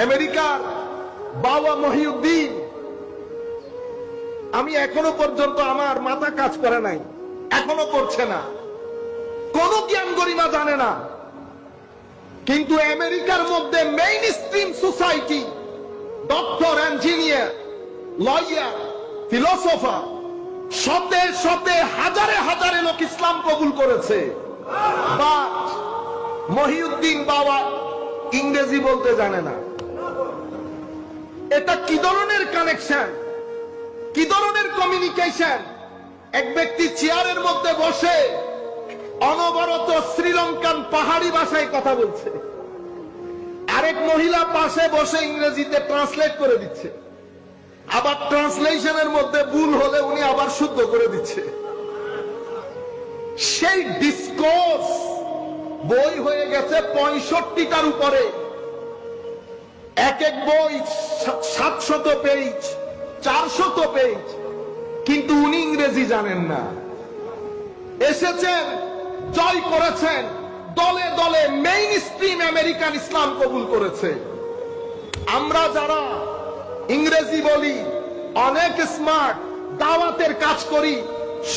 আমেরিকার বাবা মহিউদ্দিন, আমি এখনো পর্যন্ত আমার মাথা কাজ করে নাই, এখনো করছে না, কোন জ্ঞান গরিমা জানে না। কিন্তু আমেরিকার মধ্যে mainstream society, doctor, engineer, lawyer, philosopher, শতে শতে হাজারে হাজারে লোক ইসলাম কবুল করেছে। বাট মহিউদ্দিন বাবা ইংরেজি বলতে জানে না। এটা কি ধরনের কানেকশন, কি ধরনের কমিউনিকেশন? এক ব্যক্তি চেয়ারের মধ্যে বসে অনবরত শ্রীলঙ্কান পাহাড়ি ভাষায় কথা বলছে, আরেক মহিলা পাশে বসে ইংরেজিতে ট্রান্সলেট করে দিচ্ছে, আবার ট্রান্সলেশনের মধ্যে ভুল হলে উনি আবার শুদ্ধ করে দিচ্ছে। সেই ডিসকোর্স বই হয়ে গেছে 65টার উপরে, এক এক বই 700 পেজ, 400 পেজ, কিন্তু উনি ইংরেজি জানেন না। এসেছেন, জয় করেছেন, দলে দলে মেইন স্ট্রিম আমেরিকান ইসলাম কবুল করেছে। আমরা যারা ইংরেজি বলি, অনেক স্মার্ট, দাওয়াতের কাজ করি,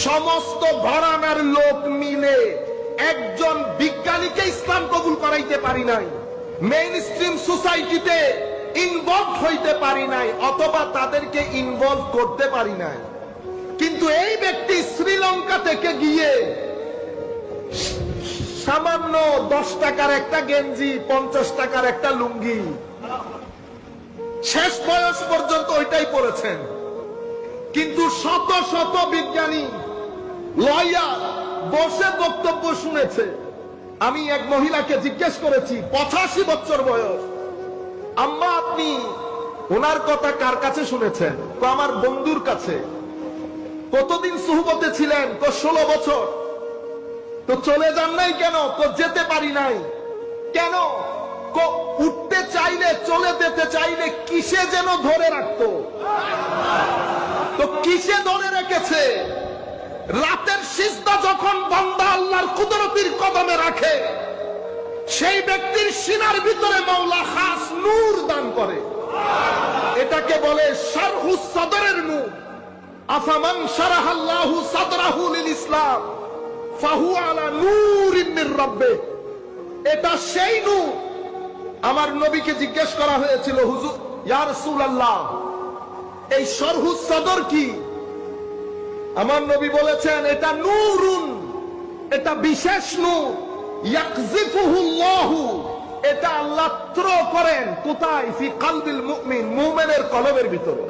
সমস্ত ঘরানার লোক মিলে একজন বিজ্ঞানীকে ইসলাম কবুল করাইতে পারি নাই, মেইন স্ট্রিম সোসাইটিতে ইনভলভ হইতে পারি নাই, অথবা তাদেরকে ইনভলভ করতে পারি নাই। কিন্তু এই ব্যক্তি শ্রীলঙ্কা থেকে গিয়ে সামান্য 10 টাকার একটা গেঞ্জি, 50 টাকার একটা লুঙ্গি, শেষ বয়স পর্যন্ত ওইটাই পড়েছেন। কিন্তু শত শত বিজ্ঞানী, লয়ার বসে বক্তব্য শুনেছে। আমি এক মহিলাকে জিজ্ঞেস করেছি, 85 বছর বয়স, আম্মা আপনি ওনার কথা কার কাছে শুনেছেন? তো আমার বন্ধুর কাছে। কতদিন সুহবতে ছিলেন? তো 16 বছর। তো চলে যান নাই কেন? তো যেতে পারি নাই কেন? উঠতে চাইলে, চলে যেতে চাইলে কিসে যেন ধরে রাখতো। তো কিসে ধরে রেখেছে? রাতের সিজদা যখন বান্দা আল্লাহর কুদরতির কদমে রাখে, সেই ব্যক্তির সিনার ভিতরে মাওলা খাস নূর দান করে। এটাকে বলে শারহুস সাদরের নূর। আফামান শারাহাল্লাহু সাদরাহু লিল ইসলাম ফাহুয়া আলা নূরিন মির রাব্বিহ। এটা সেই নূর। আমার নবীকে জিজ্ঞেস করা হয়েছিল, হুজুর ইয়া রাসূলুল্লাহ, এই শারহুস সাদর কি? আমার নবী বলেছেন, এটা নূরুন, এটা বিশেষ নূর, ইয়াকযিফুহুল্লাহু, এটা আল্লাহ ত্র করেন কোথায়? ফি কলবিল মুমিন, মুমিনের কলবের ভিতরে।